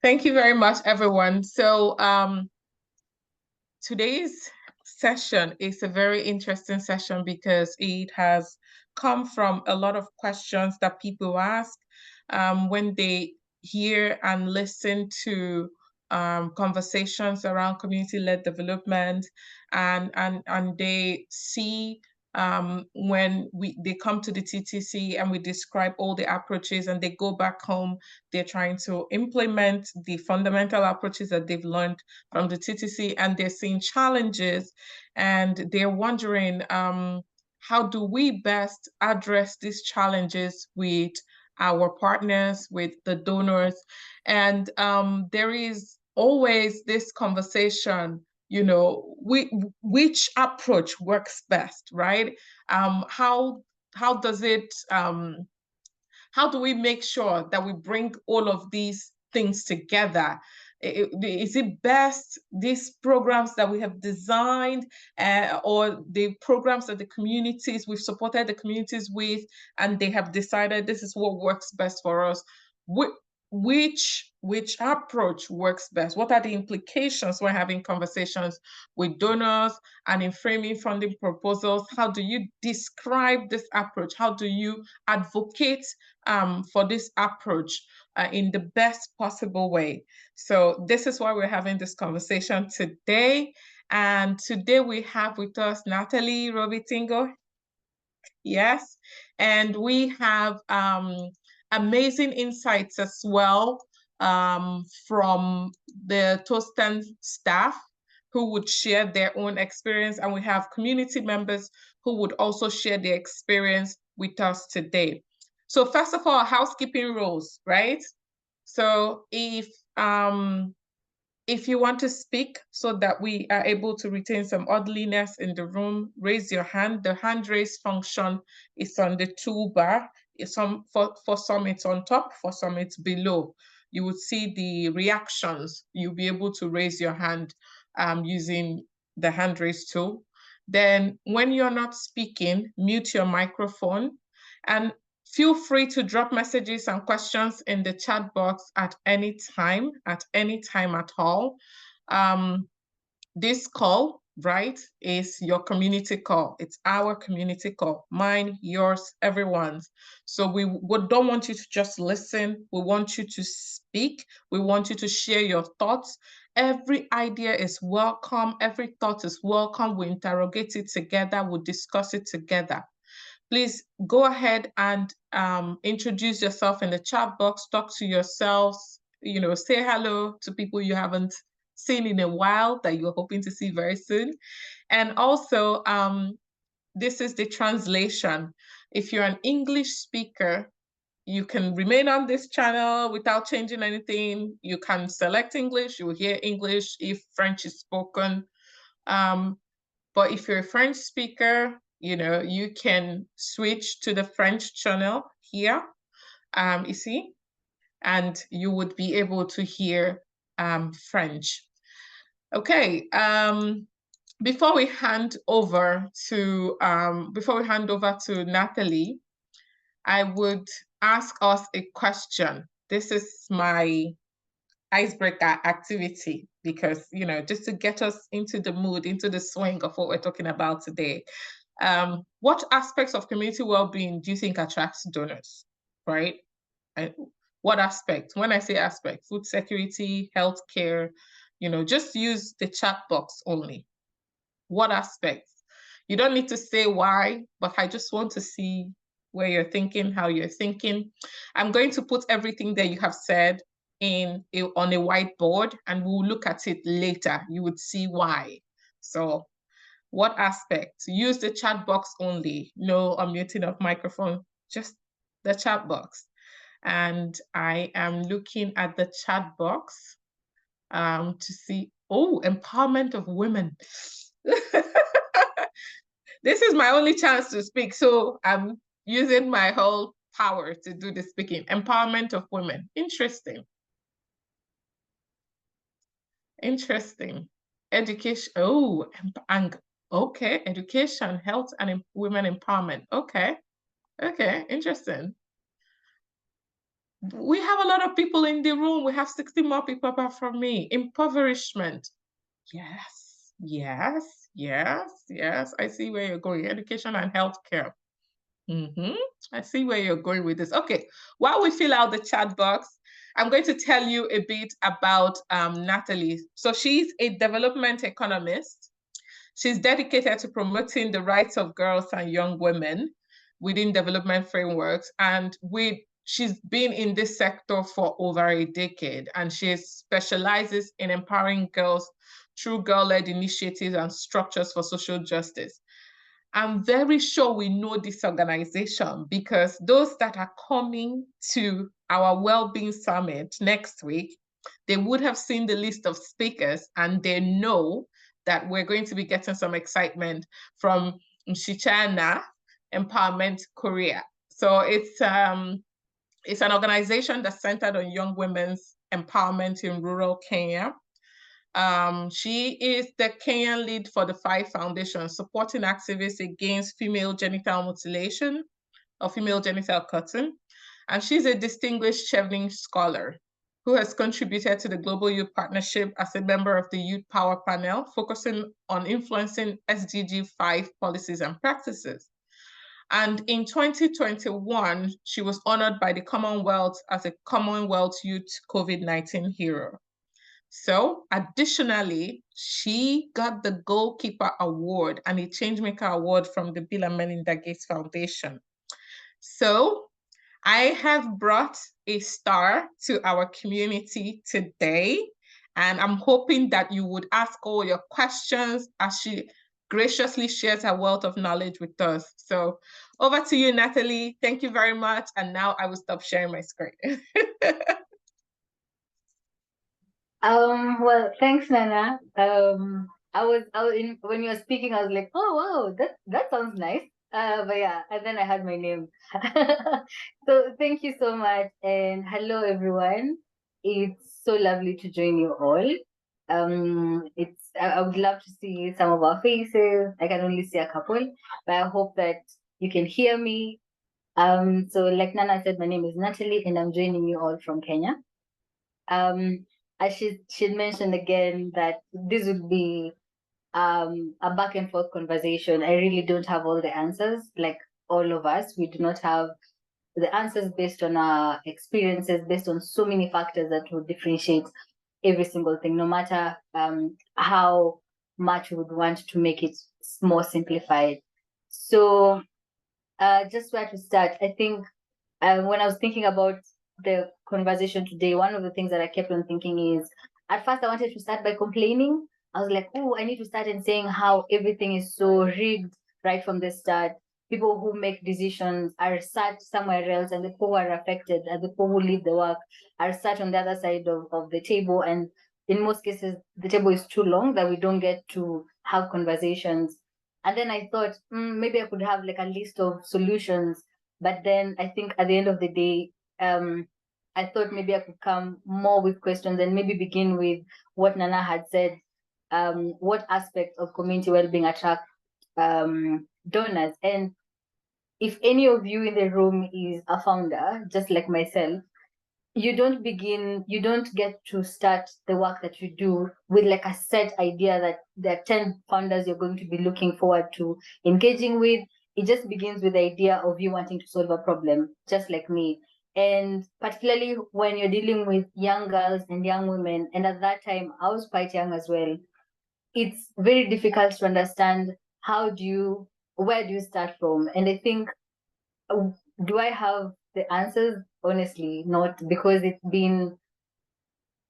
Thank you very much, everyone. So today's session is a very interesting session because it has come from a lot of questions that people ask when they hear and listen to conversations around community-led development, and they see when they come to the TTC and we describe all the approaches and they go back home, they're trying to implement the fundamental approaches that they've learned from the TTC, and they're seeing challenges and they're wondering how do we best address these challenges with our partners, with the donors. And there is always this conversation, which approach works best, right? How does it how do we make sure that we bring all of these things together? Is it best these programs that we have designed, or the programs that the communities we've supported the communities with, and they have decided this is what works best for us? Which approach works best? What are the implications when having conversations with donors and in framing funding proposals? How do you describe this approach? How do you advocate for this approach in the best possible way? So this is why we're having this conversation today. And today we have with us Natalie Robi Tingo. Yes. And we have amazing insights as well from the Toastan staff who would share their own experience. And we have community members who would also share their experience with us today. So first of all, housekeeping rules, right? So if you want to speak so that we are able to retain some orderliness in the room, raise your hand. The hand raise function is on the toolbar. For some, it's on top, for some, it's below. You would see the reactions. You'll be able to raise your hand using the hand raise tool. Then when you're not speaking, mute your microphone. And feel free to drop messages and questions in the chat box at any time at all. This call, right, is your community call. It's our community call, mine, yours, everyone's. So we don't want you to just listen. We want you to speak. We want you to share your thoughts. Every idea is welcome. Every thought is welcome. We interrogate it together. We'll discuss it together. Please go ahead and introduce yourself in the chat box, talk to yourselves, say hello to people you haven't seen in a while that you're hoping to see very soon. And also, this is the translation. If you're an English speaker, you can remain on this channel without changing anything. You can select English, you will hear English if French is spoken. But if you're a French speaker, you can switch to the French channel here, you see, and you would be able to hear French. Okay, before we hand over to Natalie, I would ask us a question. This is my icebreaker activity because, just to get us into the mood, into the swing of what we're talking about today. What aspects of community well-being do you think attracts donors, right? And what aspect? When I say aspect, food security, healthcare, just use the chat box only. What aspects? You don't need to say why, but I just want to see where you're thinking, how you're thinking. I'm going to put everything that you have said on a whiteboard, and we'll look at it later. You would see why. So what aspect? Use the chat box only. No unmuting of microphone, just the chat box. And I am looking at the chat box to see, empowerment of women. This is my only chance to speak, so I'm using my whole power to do the speaking. Empowerment of women. Interesting. Interesting. Education. Okay. Education, health, and women empowerment. Okay. Interesting. We have a lot of people in the room. We have 60 more people apart from me. Impoverishment. Yes, yes, yes, yes. I see where you're going. Education and healthcare. I see where you're going with this. Okay, while we fill out the chat box, I'm going to tell you a bit about Natalie. So she's a development economist. She's dedicated to promoting the rights of girls and young women within development frameworks. And she's been in this sector for over a decade, and she specializes in empowering girls through girl-led initiatives and structures for social justice. I'm very sure we know this organization because those that are coming to our Wellbeing Summit next week, they would have seen the list of speakers and they know that we're going to be getting some excitement from Mshichana Empowerment Korea. So it's an organization that's centered on young women's empowerment in rural Kenya. She is the Kenyan lead for the Five Foundation, supporting activists against female genital mutilation or female genital cutting. And she's a distinguished Chevening scholar who has contributed to the Global Youth Partnership as a member of the Youth Power Panel, focusing on influencing SDG 5 policies and practices. And in 2021, she was honored by the Commonwealth as a Commonwealth Youth COVID-19 hero. So additionally, she got the Goalkeeper Award and a Changemaker Award from the Bill and Melinda Gates Foundation. So I have brought a star to our community today, and I'm hoping that you would ask all your questions as she graciously shares her wealth of knowledge with us. So over to you, Natalie. Thank you very much. And now I will stop sharing my screen. Well, thanks, Nana. When you were speaking, I was like, oh wow, that sounds nice. But yeah, and then I had my name. So thank you so much, and hello everyone. It's so lovely to join you all. I would love to see some of our faces. I can only see a couple, but I hope that you can hear me. So like Nana said, my name is Natalie, and I'm joining you all from Kenya. As she'd mentioned again that this would be a back and forth conversation. I really don't have all the answers, like all of us. We do not have the answers based on our experiences, based on so many factors that would differentiate every single thing, no matter how much we would want to make it more simplified. So just where to start, I think when I was thinking about the conversation today, one of the things that I kept on thinking is, at first I wanted to start by complaining. I was like, oh, I need to start in saying how everything is so rigged right from the start. People who make decisions are sat somewhere else, and the people who are affected and the people who lead the work are sat on the other side of the table. And in most cases, the table is too long that we don't get to have conversations. And then I thought, maybe I could have like a list of solutions. But then I think at the end of the day, I thought maybe I could come more with questions and maybe begin with what Nana had said. What aspects of community well-being attract donors? And if any of you in the room is a founder, just like myself, you don't get to start the work that you do with like a set idea that there are 10 founders you're going to be looking forward to engaging with. It just begins with the idea of you wanting to solve a problem, just like me. And particularly when you're dealing with young girls and young women, and at that time I was quite young as well, it's very difficult to understand where do you start from. And I think, do I have the answers? Honestly, not, because it's been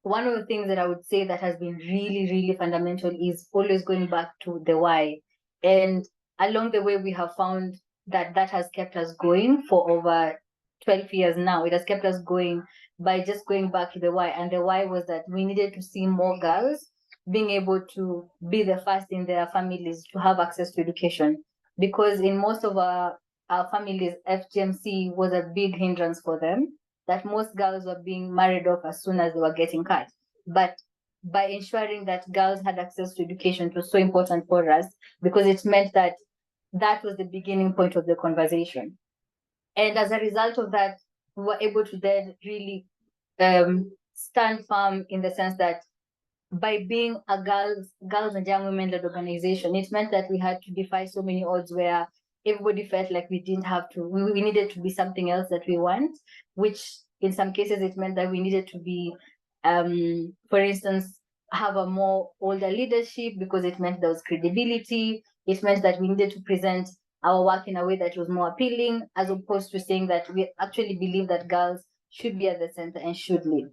one of the things that I would say that has been really, really fundamental is always going back to the why. And along the way, we have found that has kept us going for over 12 years now. It has kept us going by just going back to the why. And the why was that we needed to see more girls being able to be the first in their families to have access to education. Because in most of our families, FGMC was a big hindrance for them, that most girls were being married off as soon as they were getting cut. But by ensuring that girls had access to education, it was so important for us because it meant that was the beginning point of the conversation. And as a result of that, we were able to then really stand firm in the sense that by being a girls and young women-led organization, it meant that we had to defy so many odds where everybody felt like we didn't have to, we needed to be something else that we want, which in some cases it meant that we needed to be, for instance, have a more older leadership because it meant there was credibility. It meant that we needed to present our work in a way that was more appealing, as opposed to saying that we actually believe that girls should be at the center and should lead.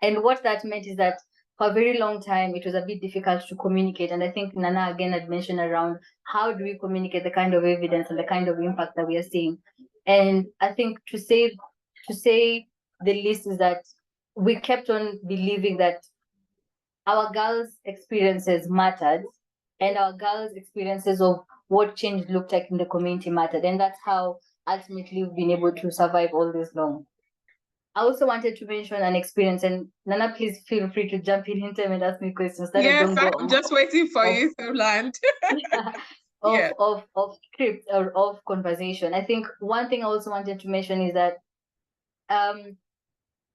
And what that meant is that for a very long time, it was a bit difficult to communicate. And I think Nana again had mentioned around how do we communicate the kind of evidence and the kind of impact that we are seeing. And I think to say the least is that we kept on believing that our girls' experiences mattered, and our girls' experiences of what change looked like in the community mattered. And that's how ultimately we've been able to survive all this long. I also wanted to mention an experience, and Nana, please feel free to jump in anytime and ask me questions that I Yes, don't go I'm just waiting for you to land. Yeah. of script or of conversation. I think one thing I also wanted to mention is that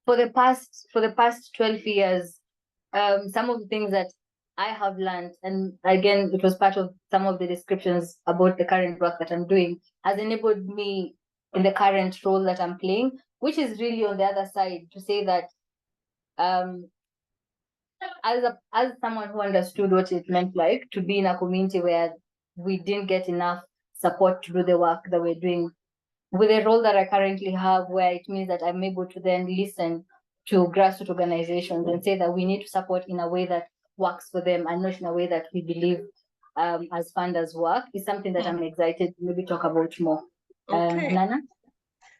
for the past 12 years, some of the things that I have learned, and again, it was part of some of the descriptions about the current work that I'm doing, has enabled me in the current role that I'm playing, which is really on the other side to say that as someone who understood what it meant like to be in a community where we didn't get enough support to do the work that we're doing, with the role that I currently have, where it means that I'm able to then listen to grassroots organizations and say that we need to support in a way that works for them and not in a way that we believe as funders work, is something that I'm excited to maybe talk about more. Okay. Nana?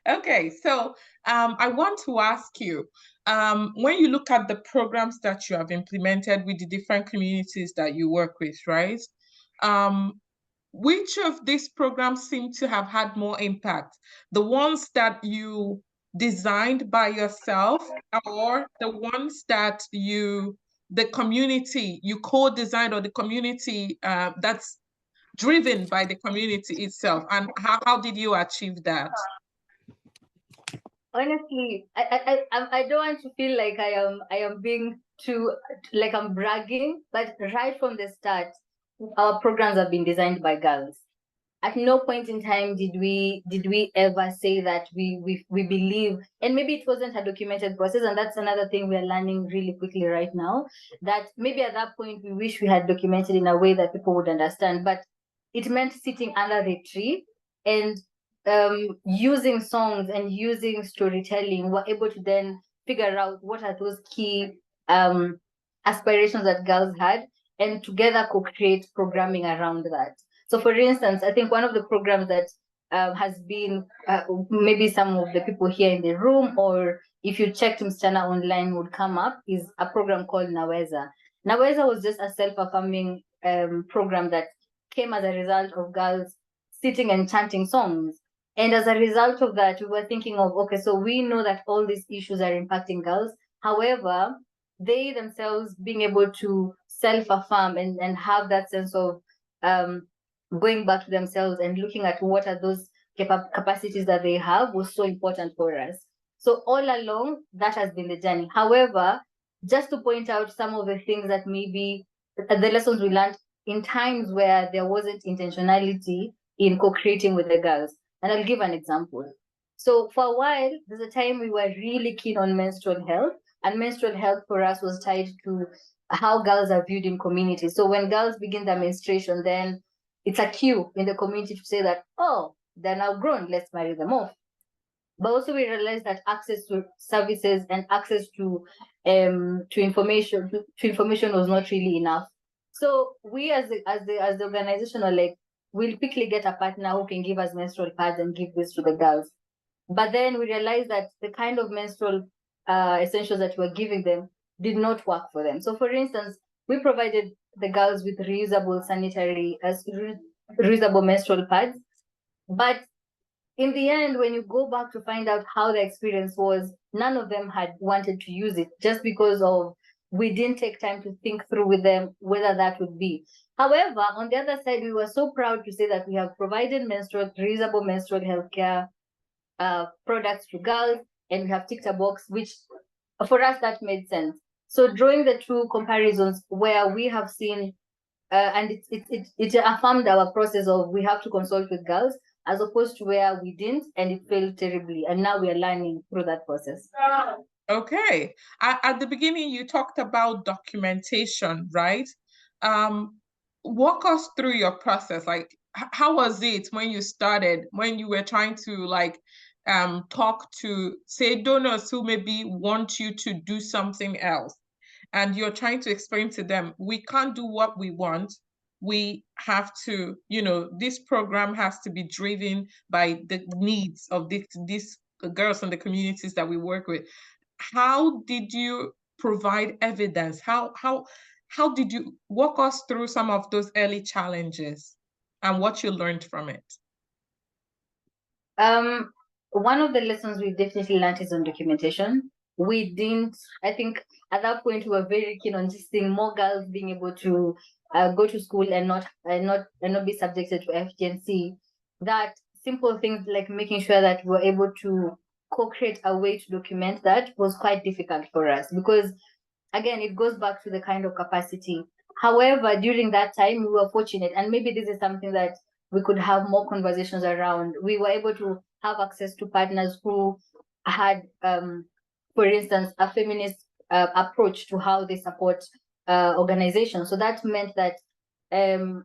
Okay, so I want to ask you, when you look at the programs that you have implemented with the different communities that you work with, right? Which of these programs seem to have had more impact? The ones that you designed by yourself, or the ones that the community you co-designed, or the community that's driven by the community itself? And how did you achieve that? Honestly, I don't want to feel like I am being too, like I'm bragging, but right from the start, our programs have been designed by girls. At no point in time did we ever say that we believe, and maybe it wasn't a documented process, and that's another thing we are learning really quickly right now, that maybe at that point we wish we had documented in a way that people would understand, but it meant sitting under the tree and using songs and using storytelling. We're able to then figure out what are those key aspirations that girls had, and together co-create programming around that. So, for instance, I think one of the programs that has been, maybe some of the people here in the room, or if you checked Msichana online, would come up, is a program called Naweza. Naweza was just a self-affirming program that came as a result of girls sitting and chanting songs. And as a result of that, we were thinking of, okay, so we know that all these issues are impacting girls. However, they themselves being able to self-affirm and have that sense of going back to themselves and looking at what are those capacities that they have was so important for us. So all along, that has been the journey. However, just to point out some of the things that maybe the lessons we learned in times where there wasn't intentionality in co-creating with the girls. And I'll give an example. So for a while, there's a time we were really keen on menstrual health, and menstrual health for us was tied to how girls are viewed in communities. So when girls begin their menstruation, then it's a cue in the community to say that, oh, they're now grown, let's marry them off. But also we realized that access to services and access to information was not really enough. So we as the organization are like, we'll quickly get a partner who can give us menstrual pads and give this to the girls. But then we realized that the kind of menstrual essentials that we're giving them did not work for them. So for instance, we provided the girls with reusable reusable menstrual pads. But in the end, when you go back to find out how the experience was, none of them had wanted to use it, just because of we didn't take time to think through with them whether that would be. However, on the other side, we were so proud to say that we have provided reusable menstrual healthcare products to girls, and we have ticked a box, which for us that made sense. So drawing the two comparisons where we have seen, and it affirmed our process of we have to consult with girls, as opposed to where we didn't and it failed terribly, and now we are learning through that process. Okay. At the beginning, you talked about documentation, right? Walk us through your process. Like, how was it when you started, when you were trying to talk to, say, donors who maybe want you to do something else, and you're trying to explain to them, we can't do what we want. We have to, this program has to be driven by the needs of these girls in the communities that we work with. How did you provide evidence? How did you walk us through some of those early challenges and what you learned from it? One of the lessons we definitely learned is on documentation. We didn't, I think at that point we were very keen on just seeing more girls being able to go to school and not be subjected to FGNC. That simple things like making sure that we're able to co-create a way to document that was quite difficult for us, because again, it goes back to the kind of capacity. However, during that time, we were fortunate, and maybe this is something that we could have more conversations around. We were able to have access to partners who had, for instance, a feminist approach to how they support organizations. So that meant that, there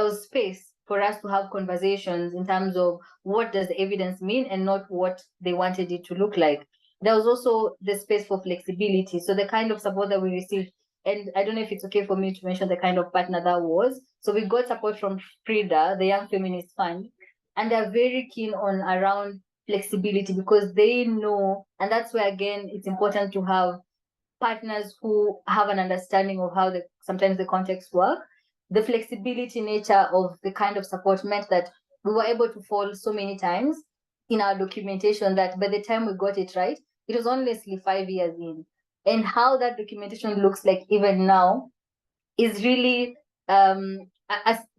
was space for us to have conversations in terms of what does the evidence mean and not what they wanted it to look like. There was also the space for flexibility. So the kind of support that we received, and I don't know if it's okay for me to mention the kind of partner that was. So we got support from Frida, the Young Feminist Fund, and they're very keen on around flexibility, because they know, and that's where again it's important to have partners who have an understanding of how sometimes the context work. The flexibility nature of the kind of support meant that we were able to fall so many times in our documentation that by the time we got it right, it was honestly 5 years in. And how that documentation looks like even now is really a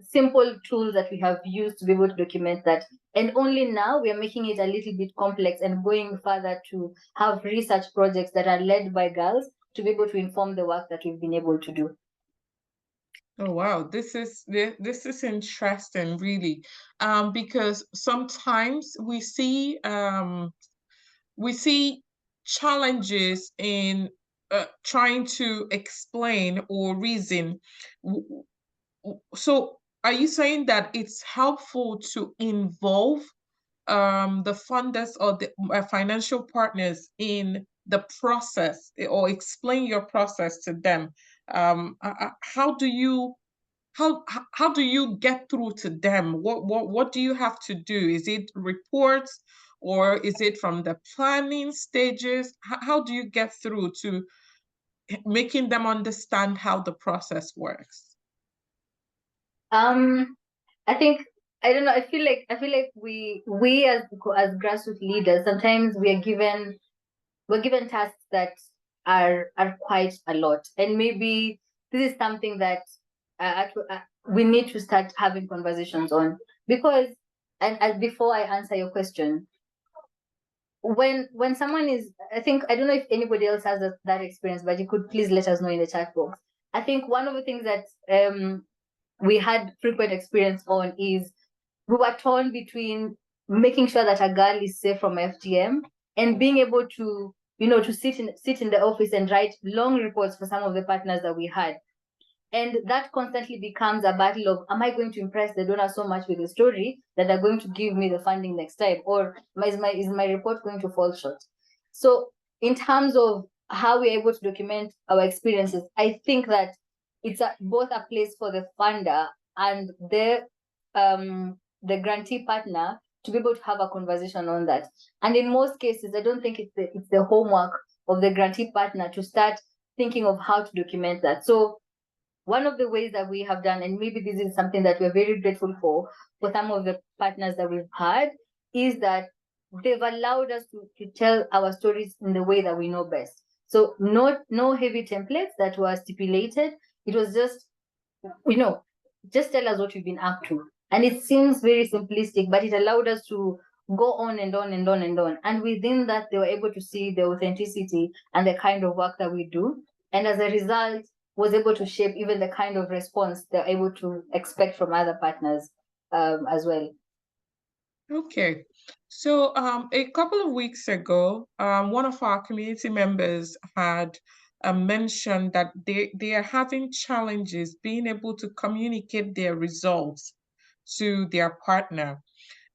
simple tool that we have used to be able to document that. And only now we are making it a little bit complex and going further to have research projects that are led by girls to be able to inform the work that we've been able to do. Oh wow, this is interesting, really, because sometimes we see challenges in trying to explain or reason. So, are you saying that it's helpful to involve the funders or the financial partners in the process, or explain your process to them? How do you how do you get through to them? What do you have to do? Is it reports, or is it from the planning stages? How do you get through to making them understand how the process works? I think, I don't know. I feel like we as grassroots leaders, sometimes we're given tasks that are quite a lot, and maybe this is something that we need to start having conversations on, because and before I answer your question, when someone is, I think, I don't know if anybody else has that experience, but you could please let us know in the chat box. I think one of the things that we had frequent experience on is we were torn between making sure that a girl is safe from FGM and being able to, to sit in the office and write long reports for some of the partners that we had. And that constantly becomes a battle of, am I going to impress the donor so much with the story that they're going to give me the funding next time? Or is my report going to fall short? So in terms of how we're able to document our experiences, I think that it's both a place for the funder and the grantee partner to be able to have a conversation on that. And in most cases, I don't think it's the homework of the grantee partner to start thinking of how to document that. So one of the ways that we have done, and maybe this is something that we're very grateful for some of the partners that we've had, is that they've allowed us to tell our stories in the way that we know best. So no heavy templates that were stipulated. It was just, just tell us what you've been up to. And it seems very simplistic, but it allowed us to go on and on and on and on. And within that, they were able to see the authenticity and the kind of work that we do. And as a result, was able to shape even the kind of response they're able to expect from other partners as well. Okay. So a couple of weeks ago, one of our community members had mentioned that they are having challenges being able to communicate their results to their partner.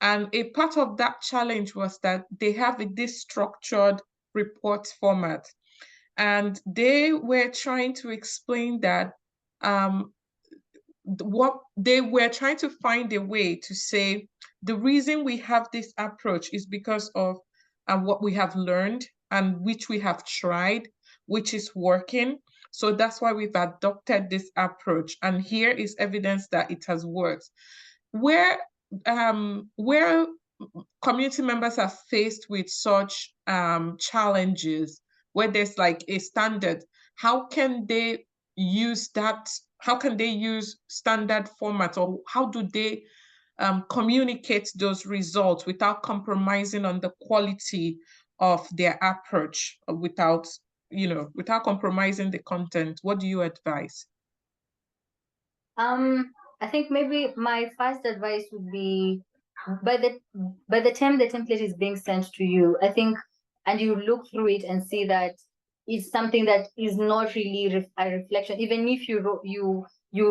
And a part of that challenge was that they have this structured report format. And they were trying to explain that what they were trying to find a way to say the reason we have this approach is because of what we have learned and which we have tried, which is working. So that's why we've adopted this approach. And here is evidence that it has worked. Where community members are faced with such challenges, where there's like a standard, how can they use that? How can they use standard format, or how do they communicate those results without compromising on the quality of their approach, without compromising the content? What do you advise? I think maybe my first advice would be by the time the template is being sent to you, I think, and you look through it and see that it's something that is not really a reflection. Even if you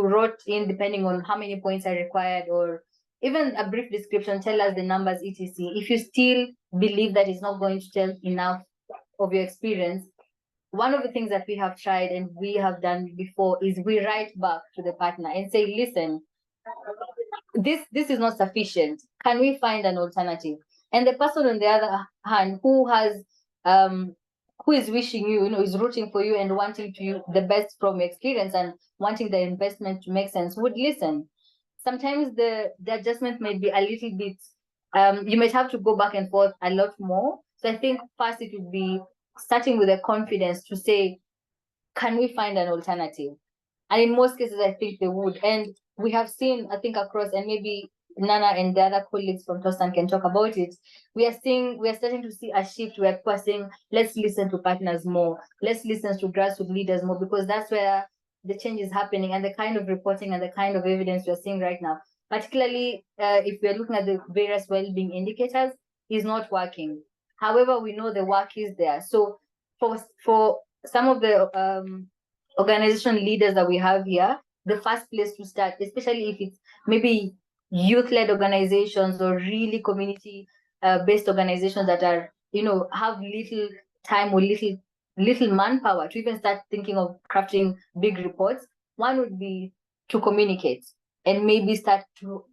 wrote in, depending on how many points are required, or even a brief description, tell us the numbers, etc. If you still believe that it's not going to tell enough of your experience, one of the things that we have tried and we have done before is we write back to the partner and say, listen, this is not sufficient. Can we find an alternative? And the person on the other hand who is wishing you, is rooting for you and wanting to you the best from your experience and wanting the investment to make sense would listen. Sometimes the adjustment might be a little bit, you might have to go back and forth a lot more. So I think first it would be starting with the confidence to say, can we find an alternative? And in most cases, I think they would. And we have seen, I think, across, and maybe Nana and the other colleagues from Tostan can talk about it. We are starting to see a shift where people are saying, let's listen to partners more. Let's listen to grassroots leaders more, because that's where the change is happening, and the kind of reporting and the kind of evidence we're seeing right now, particularly if we're looking at the various well-being indicators, is not working. However, we know the work is there. So for some of the organization leaders that we have here, the first place to start, especially if it's maybe youth-led organizations or really community-based organizations that are, have little time or little manpower to even start thinking of crafting big reports. One would be to communicate and maybe start to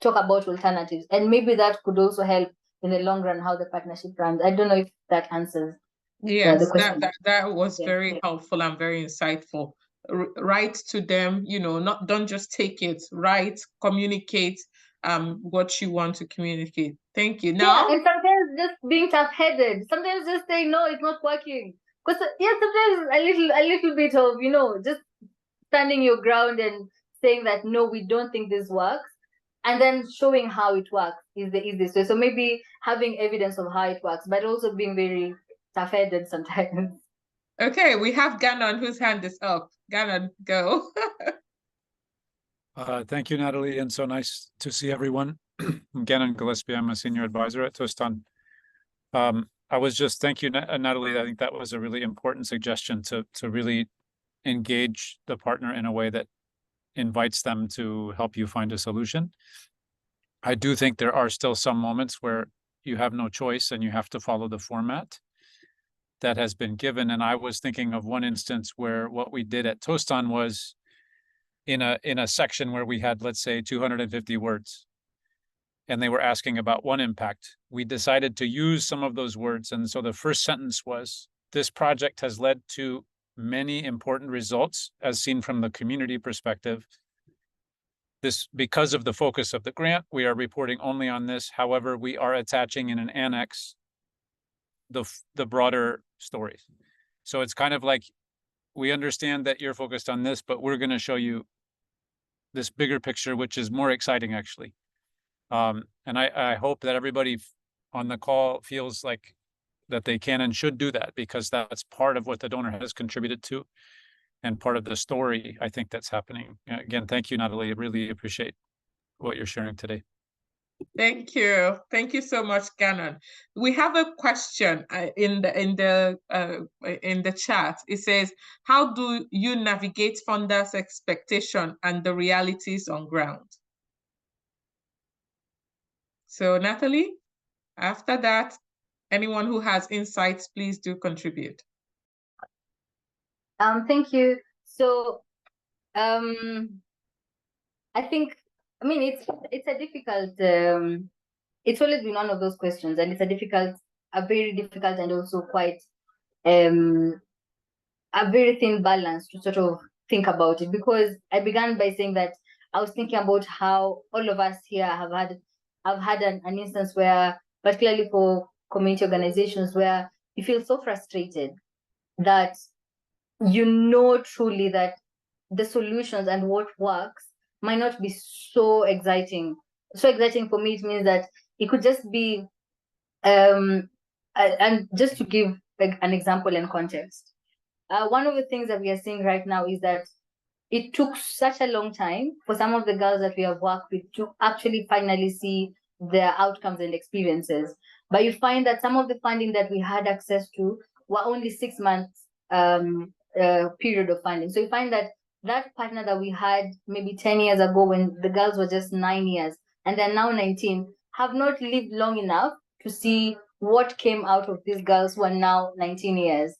talk about alternatives, and maybe that could also help in the long run how the partnership runs. I don't know if that answers the Yes, that question. that was Yeah. very helpful and very insightful. Write to them, not don't just take it. Write, communicate what you want to communicate. Thank you. Yeah, Now, and sometimes just being tough-headed. Sometimes just saying no, it's not working. Because yeah, sometimes a little bit of just standing your ground and saying that no, we don't think this works, and then showing how it works is the easiest way. So maybe having evidence of how it works, but also being very tough-headed sometimes. okay, we have Gannon whose hand is up. Gannon, go. Thank you, Natalie, and so nice to see everyone. I'm Gannon Gillespie. I'm a senior advisor at Tostan. Thank you, Natalie. I think that was a really important suggestion to really engage the partner in a way that invites them to help you find a solution. I do think there are still some moments where you have no choice and you have to follow the format that has been given. And I was thinking of one instance where what we did at Tostan was in a section where we had, let's say, 250 words, and they were asking about one impact. We decided to use some of those words. And so the first sentence was, this project has led to many important results as seen from the community perspective. This, because of the focus of the grant, we are reporting only on this. However, we are attaching in an annex the broader stories. So it's kind of like, we understand that you're focused on this, but we're going to show you this bigger picture, which is more exciting actually. And I hope that everybody on the call feels like that they can and should do that, because that's part of what the donor has contributed to and part of the story, I think, that's happening. Again, thank you, Natalie. I really appreciate what you're sharing today. Thank you. Thank you so much, Gannon. We have a question in the chat. It says, how do you navigate funders' expectation and the realities on ground? So, Natalie, after that, anyone who has insights, please do contribute. Thank you. So, I think, I mean, it's a difficult, it's always been one of those questions, and it's a very difficult and also quite a very thin balance to sort of think about it, because I began by saying that I was thinking about how all of us here have had an instance where, particularly for community organizations, where you feel so frustrated that you know truly that the solutions and what works might not be so exciting. So exciting for me, it means that it could just be, and just to give like an example and context, one of the things that we are seeing right now is that it took such a long time for some of the girls that we have worked with to actually finally see their outcomes and experiences. But you find that some of the funding that we had access to were only 6 months period of funding. So you find that that partner that we had maybe 10 years ago when the girls were just 9 years and they're now 19 have not lived long enough to see what came out of these girls who are now 19 years.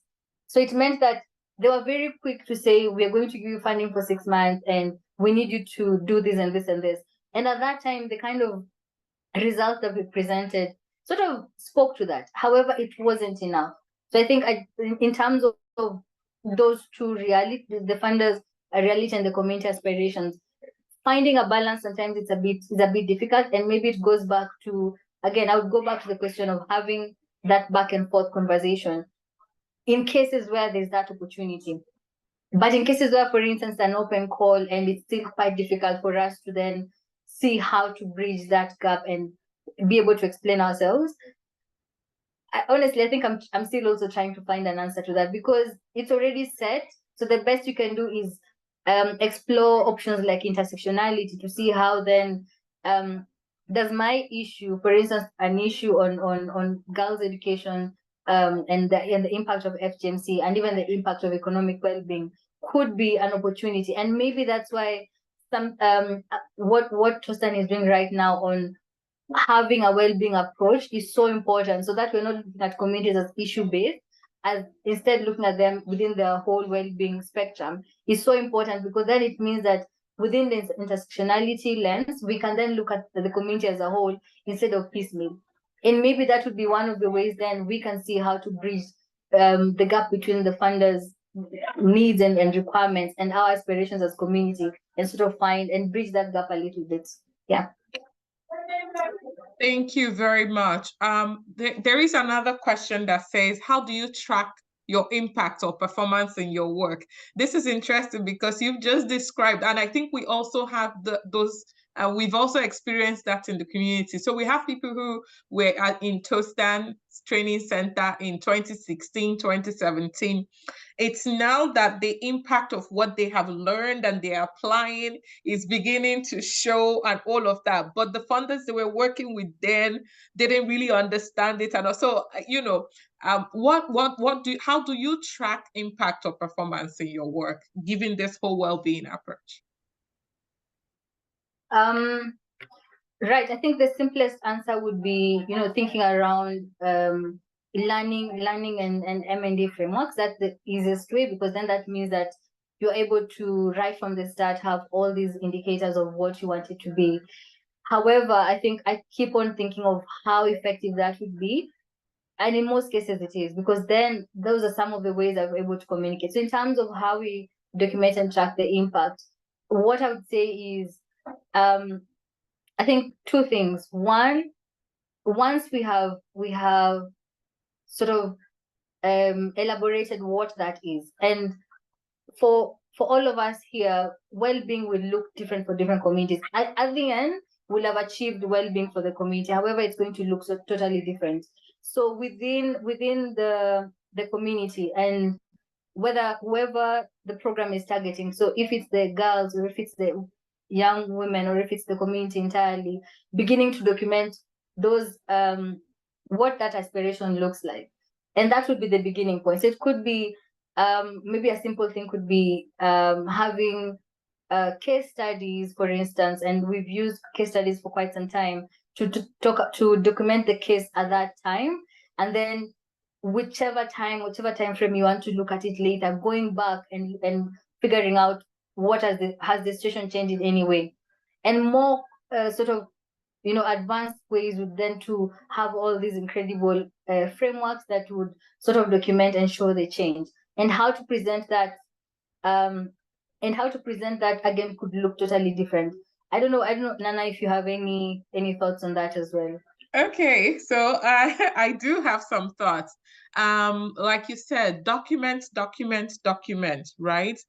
So it meant that they were very quick to say, we're going to give you funding for 6 months and we need you to do this and this and this. And at that time, the kind of results that we presented sort of spoke to that. However, it wasn't enough. So I think in terms of those two realities, the funders' reality and the community aspirations, finding a balance sometimes is a bit difficult. And maybe it goes back to, again, I would go back to the question of having that back and forth conversation in cases where there's that opportunity. But in cases where, for instance, an open call and it's still quite difficult for us to then see how to bridge that gap and be able to explain ourselves, honestly, I think I'm still also trying to find an answer to that, because it's already set. So the best you can do is explore options like intersectionality to see how then does my issue, for instance, an issue on girls' education and the impact of FGMC and even the impact of economic well-being could be an opportunity. And maybe that's why some what Tostan is doing right now on having a well-being approach is so important, so that we're not looking at communities as issue-based, as instead looking at them within the whole well-being spectrum is so important, because then it means that within the intersectionality lens, we can then look at the community as a whole instead of piecemeal. And maybe that would be one of the ways then we can see how to bridge the gap between the funders' needs and requirements and our aspirations as community, and sort of find and bridge that gap a little bit. Yeah. Thank you very much. There is another question that says, how do you track your impact or performance in your work? This is interesting because you've just described, and I think we also have those, we've also experienced that in the community. So we have people who were in Tostan Training Center in 2016, 2017. It's now that the impact of what they have learned and they're applying is beginning to show and all of that. But the funders they were working with then didn't really understand it. And also, how do you track impact or performance in your work, given this whole well-being approach? Right. I think the simplest answer would be, thinking around learning and M&D frameworks. That's the easiest way, because then that means that you're able to, right from the start, have all these indicators of what you want it to be. However, I think I keep on thinking of how effective that would be. And in most cases it is, because then those are some of the ways that we're able to communicate. So in terms of how we document and track the impact, what I would say is, I think two things. One, once we have sort of elaborated what that is, and for all of us here, well-being will look different for different communities. At the end, we'll have achieved well-being for the community. However, it's going to look totally different. So within the community, and whoever the program is targeting, so if it's the girls or if it's the young women or if it's the community entirely, beginning to document those what that aspiration looks like. And that would be the beginning point. So it could be maybe a simple thing could be having case studies, for instance, and we've used case studies for quite some time to document the case at that time, and then whichever time frame you want to look at it later, going back and figuring out what has the situation changed in any way, and more sort of advanced ways would then to have all these incredible frameworks that would sort of document and show the change, and how to present that again could look totally different. I don't know, Nana, if you have any thoughts on that as well. Okay, so I do have some thoughts. Like you said, document, right?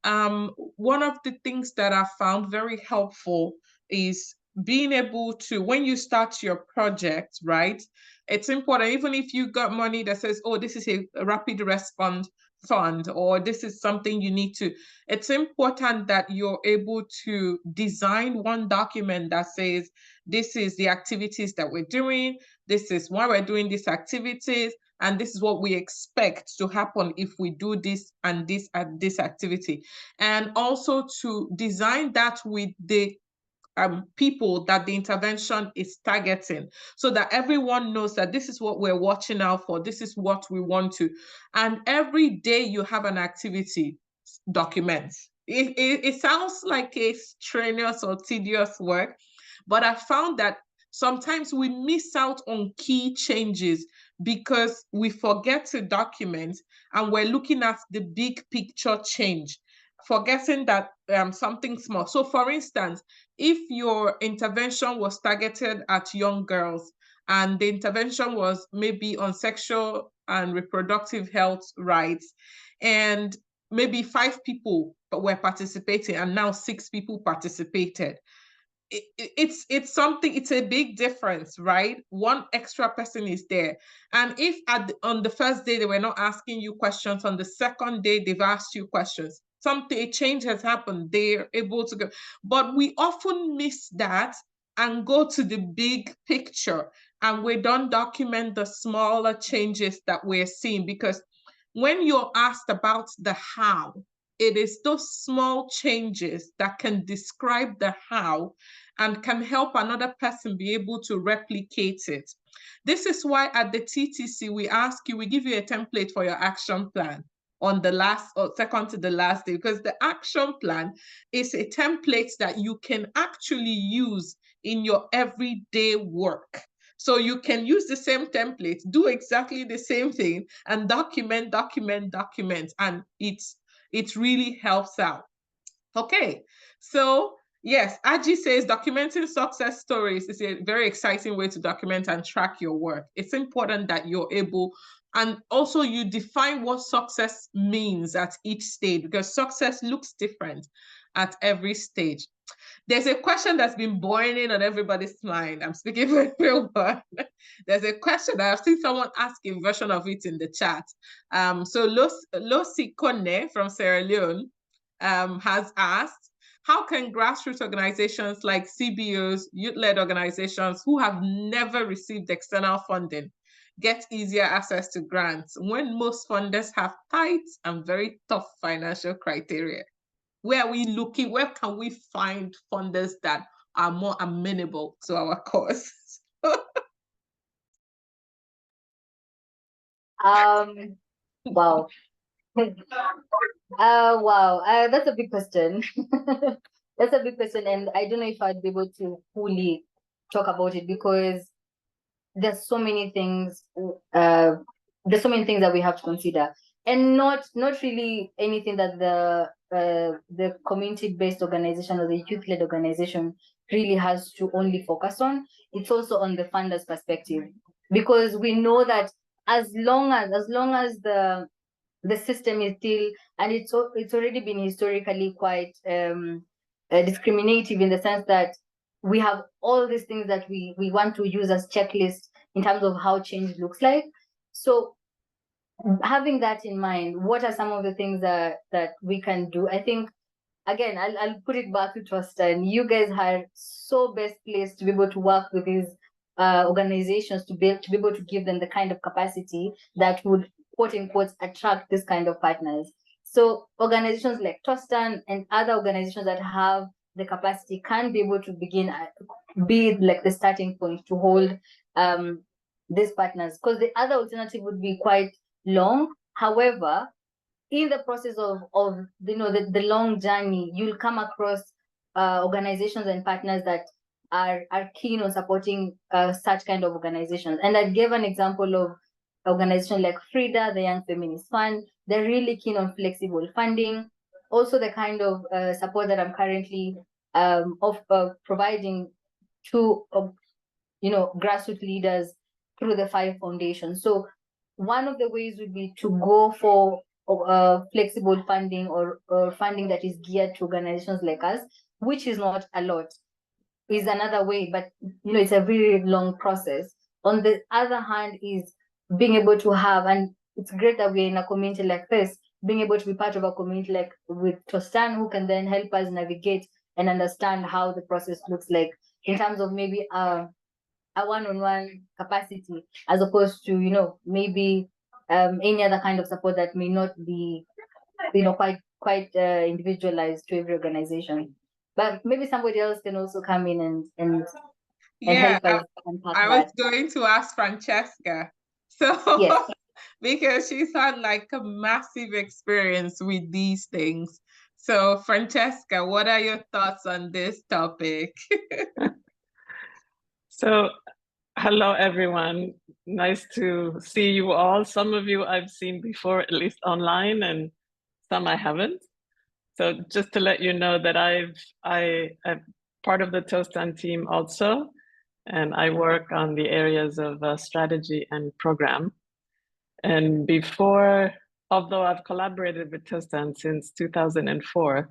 One of the things that I found very helpful is being able to, when you start your project, right? It's important, even if you got money that says, oh, this is a rapid response fund, or this is something you need to, it's important that you're able to design one document that says, this is the activities that we're doing, this is why we're doing these activities, and this is what we expect to happen if we do this and this and this activity. And also to design that with the people that the intervention is targeting, so that everyone knows that this is what we're watching out for, this is what we want to. And every day you have an activity, document. It sounds like a strenuous or tedious work, but I found that sometimes we miss out on key changes because we forget to document, and we're looking at the big picture change, forgetting that something small. So for instance, if your intervention was targeted at young girls and the intervention was maybe on sexual and reproductive health rights, and maybe 5 people were participating and now 6 people participated, it's something, it's a big difference, right? One extra person is there. And if on the first day they were not asking you questions, on the second day they've asked you questions, a change has happened, they're able to go. But we often miss that and go to the big picture, and we don't document the smaller changes that we're seeing, because when you're asked about the how, it is those small changes that can describe the how and can help another person be able to replicate it. This is why at the TTC, we give you a template for your action plan on the last or second to the last day, because the action plan is a template that you can actually use in your everyday work. So you can use the same template, do exactly the same thing, and document, and it really helps out. Okay, so yes, Aji says documenting success stories is a very exciting way to document and track your work. It's important that you're able, and also you define what success means at each stage, because success looks different at every stage. There's a question that's been boiling on everybody's mind. I'm speaking for everyone. There's a question that I've seen someone ask a version of it in the chat. So Losi Kone from Sierra Leone has asked, how can grassroots organizations like CBOs, youth-led organizations who have never received external funding get easier access to grants when most funders have tight and very tough financial criteria? Where are we looking? Where can we find funders that are more amenable to our cause? Wow. Wow. That's a big question. That's a big question, and I don't know if I'd be able to fully talk about it, because there's so many things. There's so many things that we have to consider, and not really anything that the community-based organization or the youth-led organization really has to only focus on. It's also on the funders' perspective, because we know that as long as the system is still, and it's already been historically quite discriminative, in the sense that we have all these things that we want to use as checklists in terms of how change looks like. So having that in mind, what are some of the things that we can do? I think, again, I'll put it back to Tostan. You guys are so best placed to be able to work with these organizations, to be able to give them the kind of capacity that would, quote unquote, attract this kind of partners. So organizations like Tostan and other organizations that have the capacity can be able to begin, be like the starting point to hold these partners, because the other alternative would be quite long. However, in the process of the long journey, you'll come across organizations and partners that are keen on supporting such kind of organizations. And I gave an example of organization like Frida, the Young Feminist Fund. They're really keen on flexible funding. Also, the kind of support that I'm currently providing to grassroots leaders through the 5 foundations. So one of the ways would be to go for flexible funding, or funding that is geared to organizations like us, which is not a lot, is another way, but it's a very long process. On the other hand, is being able to have, and it's great that we're in a community like this, being able to be part of a community like with Tostan, who can then help us navigate and understand how the process looks like in terms of maybe a one-on-one capacity, as opposed to maybe any other kind of support that may not be quite individualized to every organization. But maybe somebody else can also come in and help us unpack I was going to ask Francesca. So yes. because she's had like a massive experience with these things. So Francesca, what are your thoughts on this topic? So hello, everyone. Nice to see you all. Some of you I've seen before, at least online, and some I haven't. So just to let you know that I'm part of the Tostan team also, and I work on the areas of strategy and program. And before, although I've collaborated with Tostan since 2004,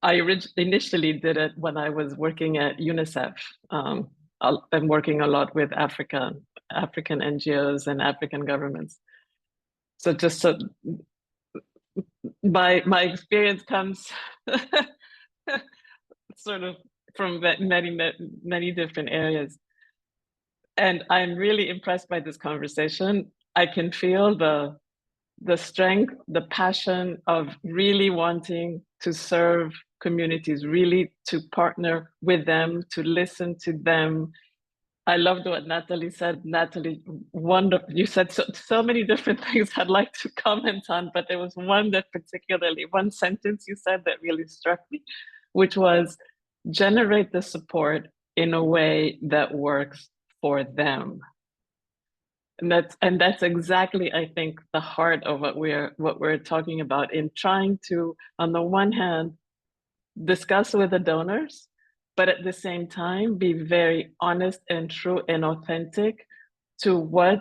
I initially did it when I was working at UNICEF. I'm working a lot with African NGOs and African governments. So just so my experience comes sort of from many different areas. And I'm really impressed by this conversation. I can feel the strength, the passion of really wanting to serve communities, really to partner with them, to listen to them. I loved what Natalie said. Natalie, wonderful. You said so many different things I'd like to comment on, but there was one sentence you said that really struck me, which was generate the support in a way that works for them. And that's exactly, I think, the heart of what we're talking about, in trying to, on the one hand, discuss with the donors, but at the same time be very honest and true and authentic to what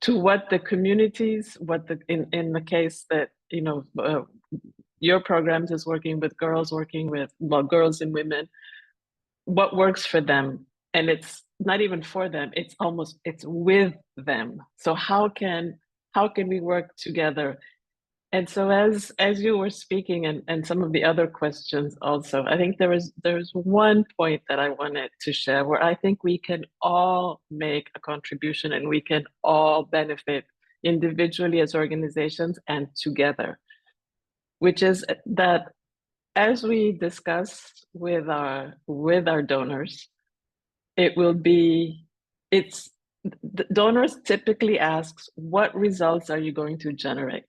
the communities, in the case that your programs is working with girls, girls and women, what works for them. And it's not even for them, it's with them. So how can we work together? And so as you were speaking, and some of the other questions also, I think there's one point that I wanted to share where I think we can all make a contribution and we can all benefit individually as organizations and together, which is that as we discuss with our donors, donors typically asks, what results are you going to generate?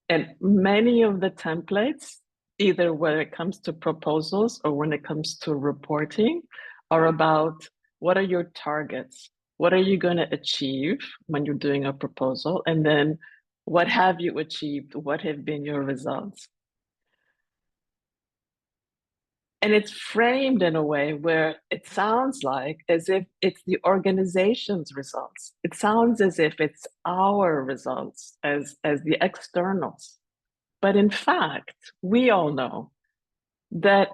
And many of the templates, either when it comes to proposals or when it comes to reporting, are about what are your targets? What are you going to achieve when you're doing a proposal? And then what have you achieved? What have been your results? And it's framed in a way where it sounds like as if it's the organization's results. It sounds as if it's our results as the externals. But in fact, we all know that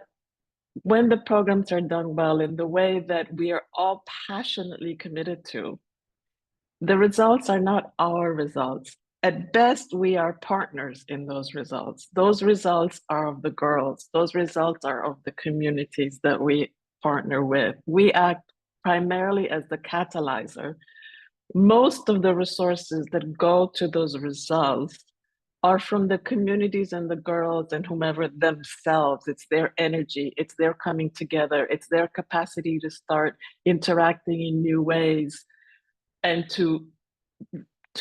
when the programs are done well in the way that we are all passionately committed to, the results are not our results. At best, we are partners in those results. Those results are of the girls. Those results are of the communities that we partner with. We act primarily as the catalyzer. Most of the resources that go to those results are from the communities and the girls and whomever themselves. It's their energy, it's their coming together, it's their capacity to start interacting in new ways and to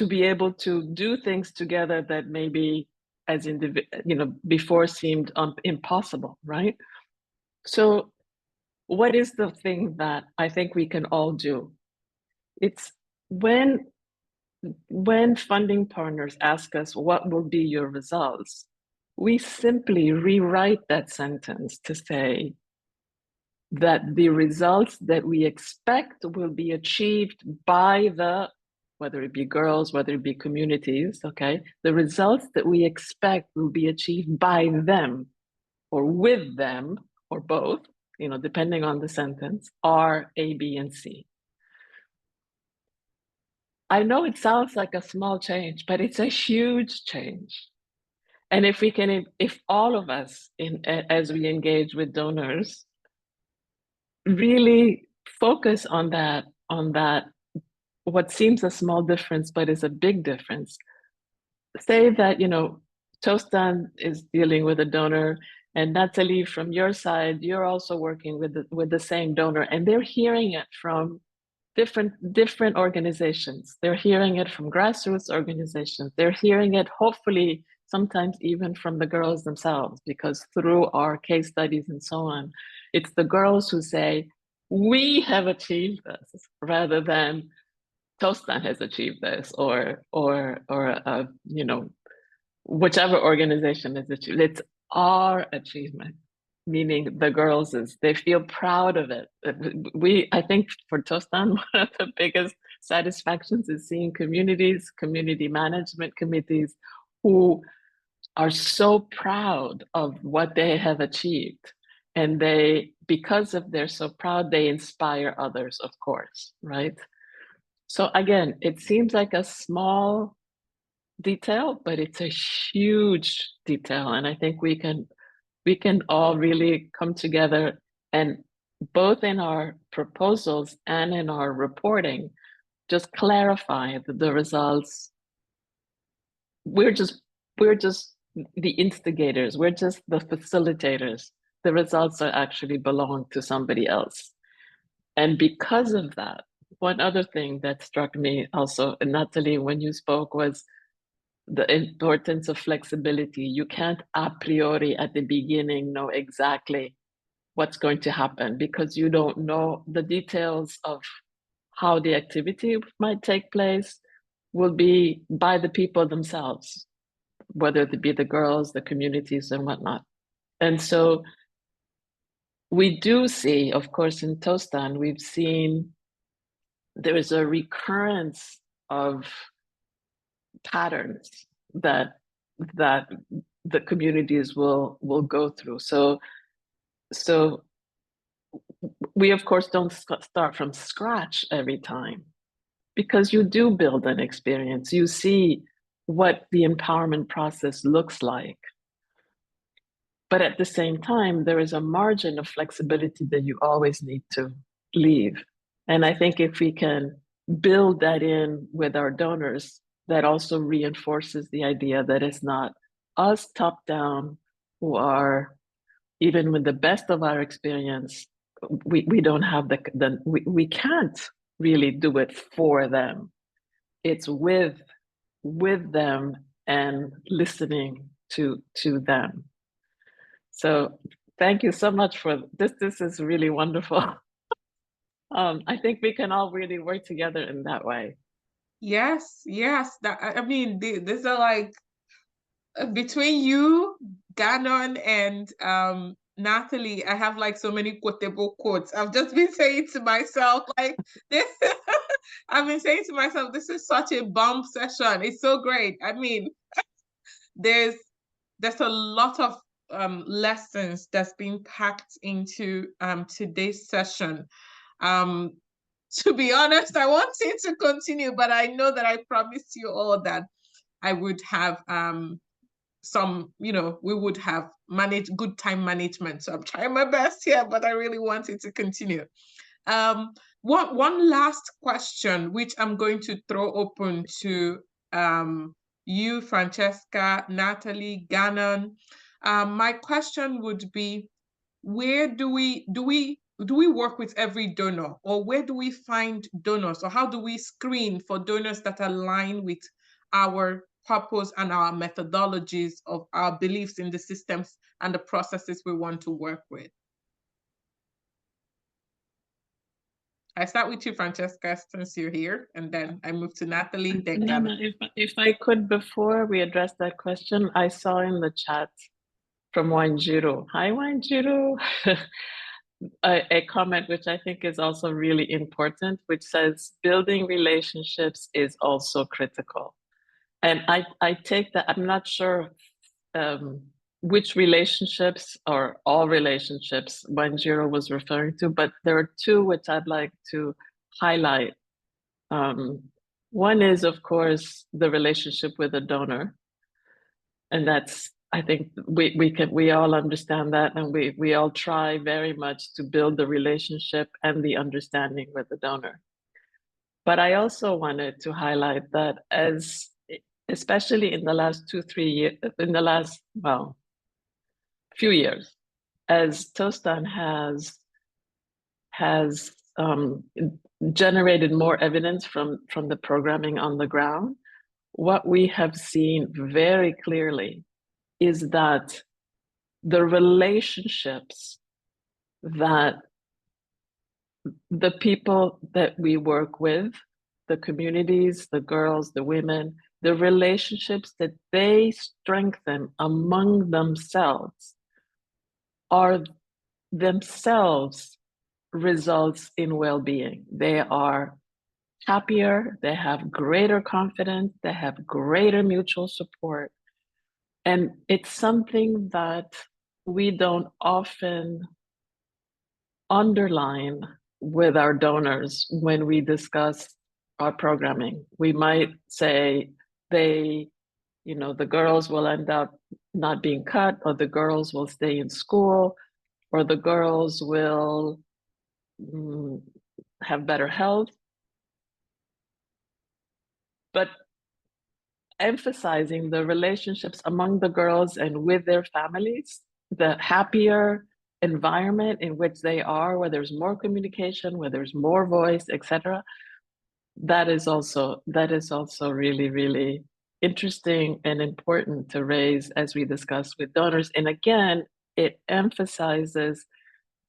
be able to do things together that maybe as before seemed impossible, right? So what is the thing that I think we can all do? It's when funding partners ask us what will be your results, we simply rewrite that sentence to say that the results that we expect will be achieved by whether it be girls, whether it be communities, okay? The results that we expect will be achieved by them or with them or both, depending on the sentence, are A, B, and C. I know it sounds like a small change, but it's a huge change. And if all of us, as we engage with donors, really focus on that, what seems a small difference, but is a big difference. Say that, Tostan is dealing with a donor, and Natalie, from your side, you're also working with the same donor, and they're hearing it from different organizations. They're hearing it from grassroots organizations. They're hearing it, hopefully, sometimes even from the girls themselves, because through our case studies and so on, it's the girls who say, we have achieved this, rather than Tostan has achieved this, or whichever organization has achieved. It's our achievement, meaning the girls they feel proud of it. I think for Tostan, one of the biggest satisfactions is seeing community management committees who are so proud of what they have achieved. And because they're so proud, they inspire others, of course, right? So again, it seems like a small detail, but it's a huge detail. And I think we can all really come together, and both in our proposals and in our reporting, just clarify that the results, we're just the instigators, we're just the facilitators. The results are actually belong to somebody else. And because of that, one other thing that struck me also, Natalie, when you spoke, was the importance of flexibility. You can't a priori at the beginning know exactly what's going to happen, because you don't know the details of how the activity might take place will be by the people themselves, whether it be the girls, the communities, and whatnot. And so we do see, of course, in Tostan, we've seen there is a recurrence of patterns that the communities will go through. So we, of course, don't start from scratch every time, because you do build an experience. You see what the empowerment process looks like. But at the same time, there is a margin of flexibility that you always need to leave. And I think if we can build that in with our donors, that also reinforces the idea that it's not us top down who are, even with the best of our experience, we don't have we can't really do it for them. It's with them and listening to them. So thank you so much for this. This is really wonderful. I think we can all really work together in that way. Yes. I mean, these are like between you, Gannon, and Natalie, I have like so many quotable quotes. I've just been saying to myself, like this, I've been saying to myself, this is such a bomb session. It's so great. I mean, there's a lot of lessons that's been packed into today's session. To be honest, I wanted to continue, but I know that I promised you all that I would have some, we would have managed good time management. So I'm trying my best here, but I really wanted to continue. One last question, which I'm going to throw open to you, Francesca, Natalie, Gannon. My question would be, where do we work with every donor, or where do we find donors, or how do we screen for donors that align with our purpose and our methodologies of our beliefs in the systems and the processes we want to work with? I start with you, Francesca, since you're here, and then I move to Natalie, then Gannon. If I could, before we address that question, I saw in the chat from Wanjiro. Hi, Wanjiro. A comment which I think is also really important, which says building relationships is also critical. And I take that, I'm not sure which relationships or all relationships Wanjiro was referring to, but there are two which I'd like to highlight. One is, of course, the relationship with a donor. And that's, I think we all understand that, and we all try very much to build the relationship and the understanding with the donor. But I also wanted to highlight that especially in the last 2-3 years, in the last, few years, as Tostan has generated more evidence from the programming on the ground, what we have seen very clearly is that the relationships that the people that we work with, the communities, the girls, the women, the relationships that they strengthen among themselves are themselves results in well-being. They are happier, they have greater confidence, they have greater mutual support. And it's something that we don't often underline with our donors when we discuss our programming. We might say the girls will end up not being cut, or the girls will stay in school, or the girls will have better health. But emphasizing the relationships among the girls and with their families, the happier environment in which they are, where there's more communication, where there's more voice, etc. That is also really, really interesting and important to raise as we discuss with donors. And again, it emphasizes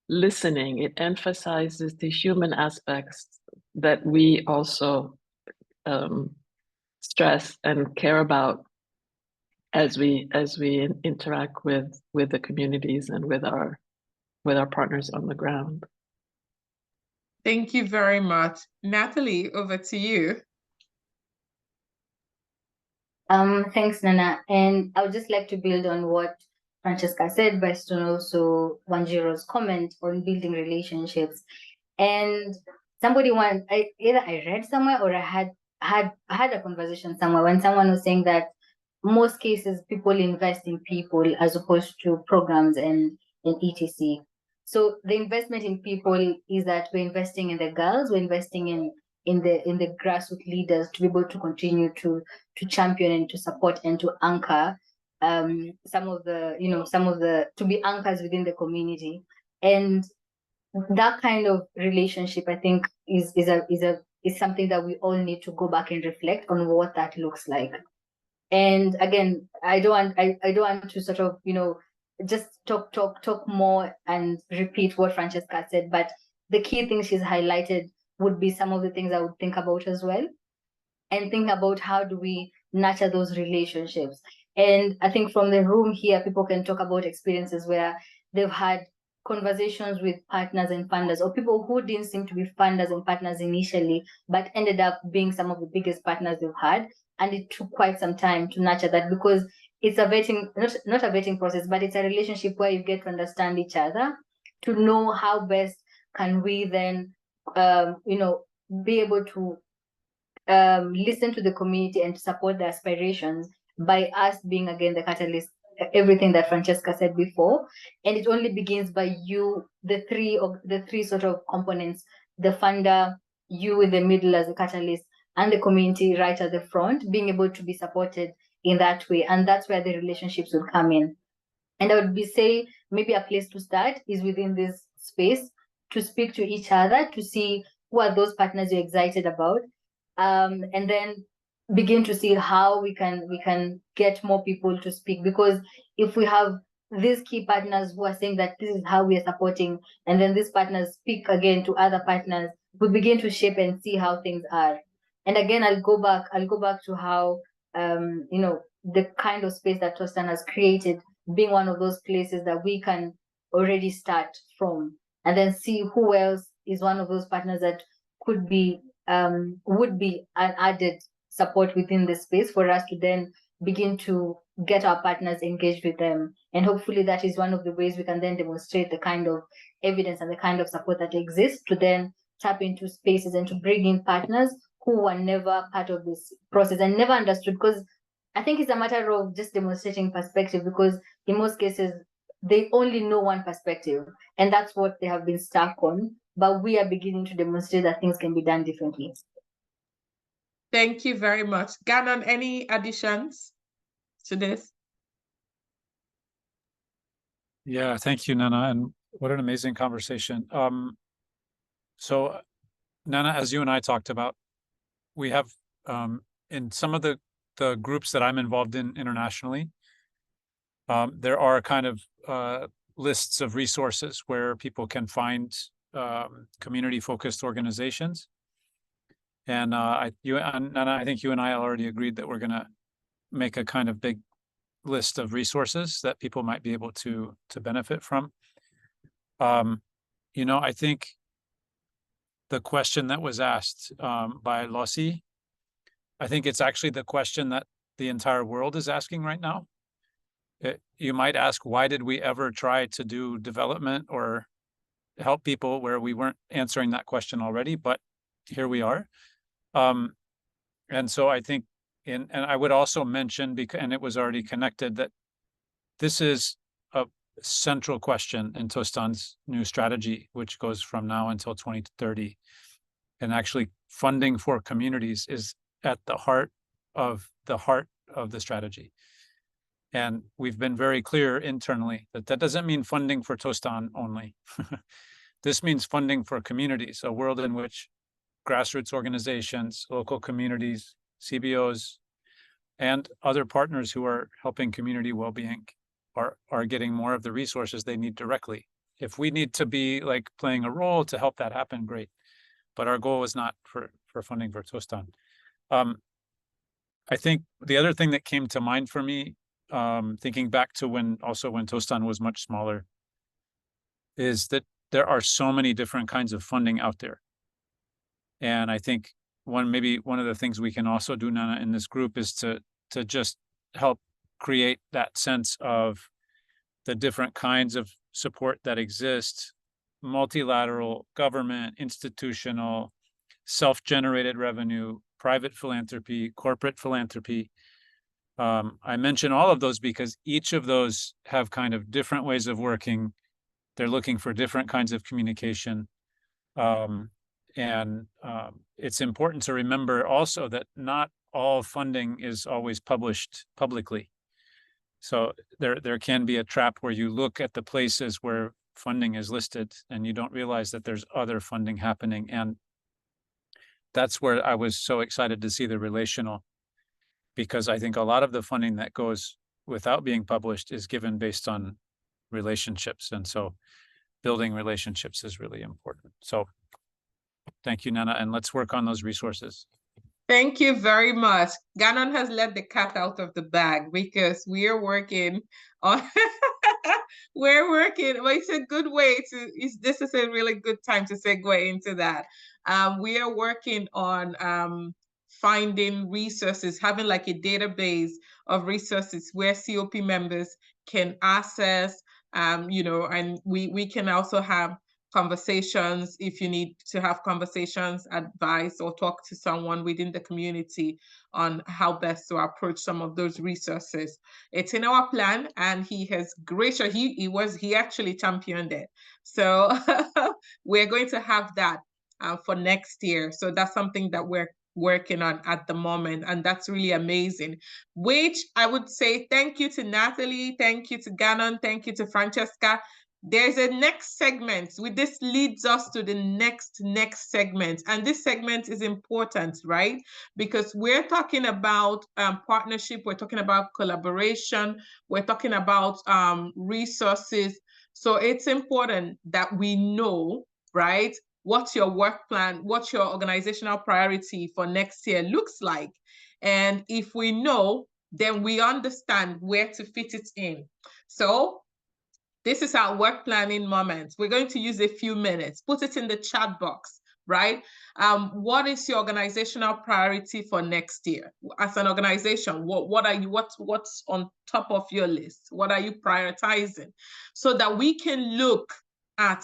listening. It emphasizes the human aspects that we also stress and care about as we interact with the communities and with our partners on the ground. Thank you very much. Natalie, over to you. Thanks, Nana. And I would just like to build on what Francesca said, based on also Wanjiro's comment on building relationships. And either I read somewhere or I had a conversation somewhere when someone was saying that most cases people invest in people as opposed to programs and etc. So the investment in people is that we're investing in the girls, we're investing in the grassroots leaders to be able to continue to champion and to support and to anchor some of the to be anchors within the community. And that kind of relationship, I think, is something that we all need to go back and reflect on what that looks like. And again, I don't want to sort of just talk more and repeat what Francesca said, but the key things she's highlighted would be some of the things I would think about as well, and think about how do we nurture those relationships. And I think from the room here, people can talk about experiences where they've had conversations with partners and funders, or people who didn't seem to be funders and partners initially, but ended up being some of the biggest partners they've had. And it took quite some time to nurture that, because it's a vetting, not a vetting process, but it's a relationship where you get to understand each other, to know how best can we then, be able to listen to the community and to support the aspirations by us being, again, the catalyst, everything that Francesca said before. And it only begins by you, the three sort of components, the funder, you in the middle as a catalyst, and the community right at the front, being able to be supported in that way. And that's where the relationships will come in. And I would say maybe a place to start is within this space, to speak to each other, to see who are those partners you're excited about, and then begin to see how we can get more people to speak. Because if we have these key partners who are saying that this is how we are supporting, and then these partners speak again to other partners, we begin to shape and see how things are. And again, I'll go back to how the kind of space that Tostan has created, being one of those places that we can already start from, and then see who else is one of those partners that could be would be an added support within the space for us to then begin to get our partners engaged with them. And hopefully that is one of the ways we can then demonstrate the kind of evidence and the kind of support that exists, to then tap into spaces and to bring in partners who were never part of this process and never understood. Because I think it's a matter of just demonstrating perspective, because in most cases they only know one perspective, and that's what they have been stuck on. But we are beginning to demonstrate that things can be done differently. Thank you very much. Gannon, any additions to this? Yeah, thank you, Nana, and what an amazing conversation. So, Nana, as you and I talked about, we have in some of the groups that I'm involved in internationally, there are kind of lists of resources where people can find community-focused organizations. And Nana, I think you and I already agreed that we're going to make a kind of big list of resources that people might be able to benefit from. I think the question that was asked by Lossi, I think it's actually the question that the entire world is asking right now. You might ask, why did we ever try to do development or help people where we weren't answering that question already? But here we are. And so I think, and I would also mention, and it was already connected, that this is a central question in Tostan's new strategy, which goes from now until 2030. And actually funding for communities is at the heart of the strategy. And we've been very clear internally that doesn't mean funding for Tostan only. This means funding for communities, a world in which grassroots organizations, local communities, CBOs, and other partners who are helping community well-being are getting more of the resources they need directly. If we need to be like playing a role to help that happen, great. But our goal is not for funding for Tostan. I think the other thing that came to mind for me, thinking back to when Tostan was much smaller, is that there are so many different kinds of funding out there. And I think one of the things we can also do, Nana, in this group is to just help create that sense of the different kinds of support that exist: multilateral, government, institutional, self-generated revenue, private philanthropy, corporate philanthropy. I mention all of those because each of those have kind of different ways of working. They're looking for different kinds of communication. And it's important to remember also that not all funding is always published publicly. So there can be a trap where you look at the places where funding is listed and you don't realize that there's other funding happening. And that's where I was so excited to see the relational, because I think a lot of the funding that goes without being published is given based on relationships. And so building relationships is really important. So thank you, Nana, and let's work on those resources. Thank you very much. Gannon has let the cat out of the bag because we are working on We're working, but it's a good way to, this is a really good time to segue into that. We are working on finding resources, having like a database of resources where COP members can access, you know, and we can also have conversations if you need to have conversations, advice, or talk to someone within the community on how best to approach some of those resources. It's in our plan, and he has he actually championed it. So we're going to have that for next year. So that's something that we're working on at the moment, and that's really amazing. Which I would say thank you to Natalie, thank you to Gannon, thank you to Francesca. There's a next segment. This leads us to the next segment, and this segment is important, right? Because we're talking about partnership, we're talking about collaboration, we're talking about resources. So it's important that we know, right, what's your work plan, what's your organizational priority for next year looks like. And if we know, then we understand where to fit it in. So this is our work planning moment. We're going to use a few minutes. Put it in the chat box, right? What is your organizational priority for next year? As an organization, what's on top of your list? What are you prioritizing? So that we can look at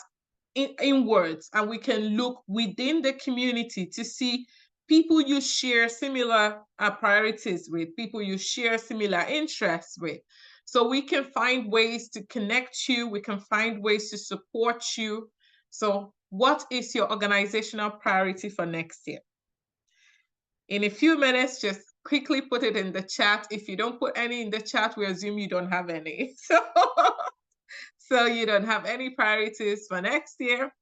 inwards, and we can look within the community to see people you share similar priorities with, people you share similar interests with. So we can find ways to connect you, we can find ways to support you. So what is your organizational priority for next year? In a few minutes, just quickly put it in the chat. If you don't put any in the chat, we assume you don't have any. So you don't have any priorities for next year.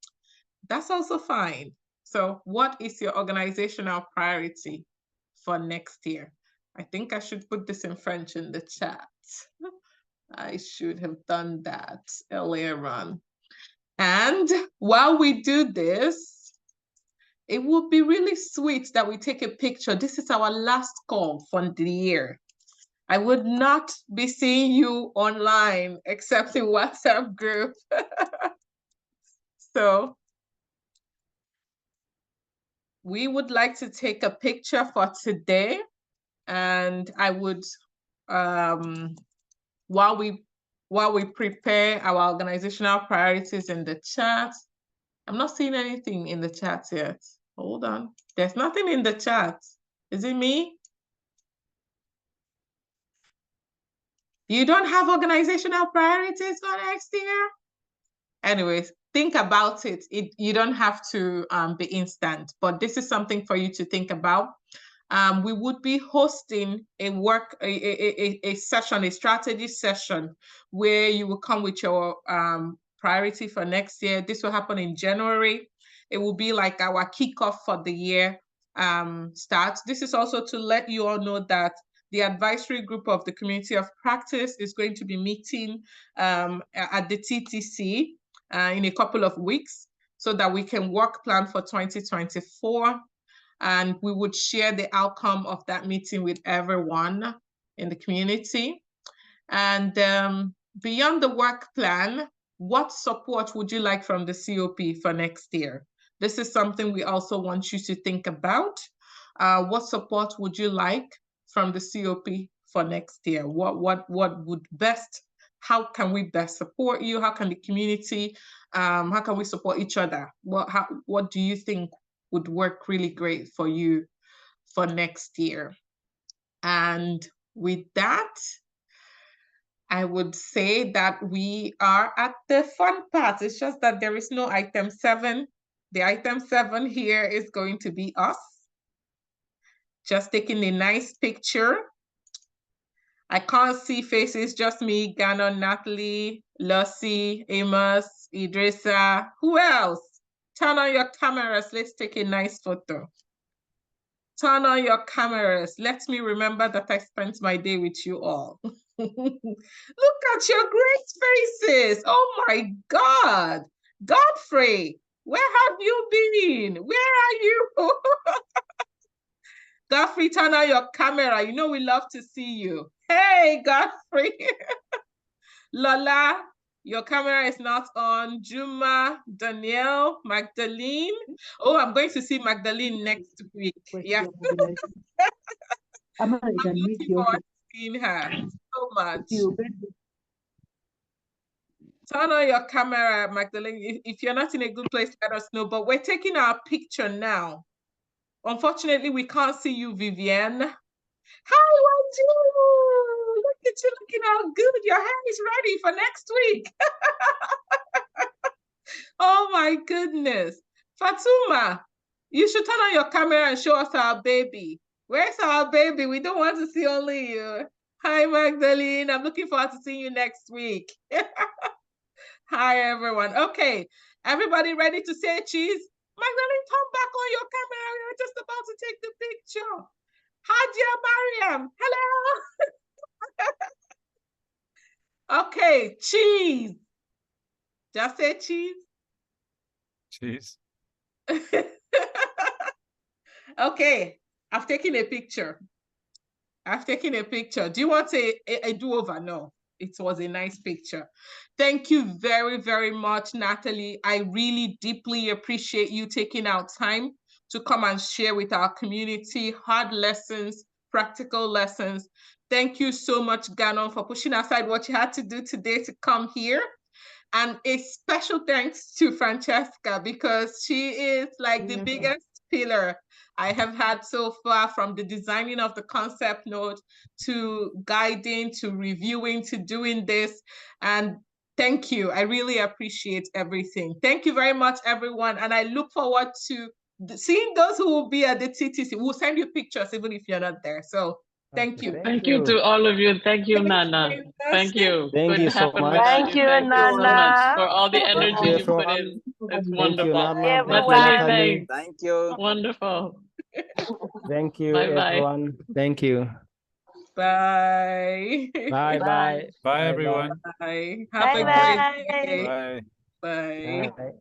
That's also fine. So what is your organizational priority for next year? I think I should put this in French in the chat. I should have done that earlier on. And while we do this, it would be really sweet that we take a picture. This is our last call for the year. I would not be seeing you online except in WhatsApp group. So we would like to take a picture for today. And I would, while we prepare our organizational priorities in the chat, I'm not seeing anything in the chat yet. Hold on. There's nothing in the chat. Is it me? You don't have organizational priorities for next year? Anyways, think about it. You don't have to be instant, but this is something for you to think about. We would be hosting a session, a strategy session, where you will come with your priority for next year. This will happen in January. It will be like our kickoff for the year start. This is also to let you all know that the advisory group of the Community of Practice is going to be meeting at the TTC in a couple of weeks, so that we can work plan for 2024. And we would share the outcome of that meeting with everyone in the community. And beyond the work plan, what support would you like from the COP for next year? This is something we also want you to think about. What support would you like from the COP for next year? What would best, how can we best support you? How can the community, how can we support each other? What do you think would work really great for you for next year? And with that, I would say that we are at the fun part. It's just that there is no item 7. The item 7 here is going to be us, just taking a nice picture. I can't see faces, just me, Gannon, Natalie, Lucy, Amos, Idrissa. Who else? Turn on your cameras. Let's take a nice photo. Turn on your cameras. Let me remember that I spent my day with you all. Look at your great faces. Oh my God. Godfrey, where have you been? Where are you? Godfrey, turn on your camera. You know we love to see you. Hey, Godfrey. Lola, Your camera is not on. Juma, Danielle, Magdalene. Oh, I'm going to see Magdalene next week. Yeah. I'm looking forward to seeing her so much. Turn on your camera, Magdalene. If you're not in a good place, let us know. But we're taking our picture now. Unfortunately, we can't see you, Vivienne. Hi, Waju! Look at you looking all good. Your hair is ready for next week. Oh my goodness. Fatuma, you should turn on your camera and show us our baby. Where's our baby? We don't want to see only you. Hi, Magdalene. I'm looking forward to seeing you next week. Hi, everyone. Okay, everybody ready to say cheese? Magdalene, come back on your camera. We're just about to take the picture. Hadia Mariam, hello. Okay, cheese. Just say cheese. Cheese. Okay, I've taken a picture. Do you want a do-over? No, it was a nice picture. Thank you very, very much, Natalie. I really deeply appreciate you taking out time to come and share with our community hard lessons, practical lessons. Thank you so much, Gannon, for pushing aside what you had to do today to come here. And a special thanks to Francesca, because she is like the biggest pillar I have had so far, from the designing of the concept note to guiding, to reviewing, to doing this. And thank you. I really appreciate everything. Thank you very much, everyone. And I look forward to seeing those who will be at the TTC. We'll send you pictures even if you're not there. So thank you. Thank you to all of you. Thank you, Nana. Thank you. Thank you Couldn't so happen much. without Thank you, Thank you so much Nana. for all the Thank energy you, you put everyone. in. It's Thank you, wonderful. Nana. Bye, Thank you, everyone. Natalie, Natalie. thanks. Thank you. Wonderful. Thank you, Bye-bye. everyone. Thank you. Bye. Bye, bye. Bye, everyone. Bye. Have a Bye-bye. great day. Bye. Bye. Bye.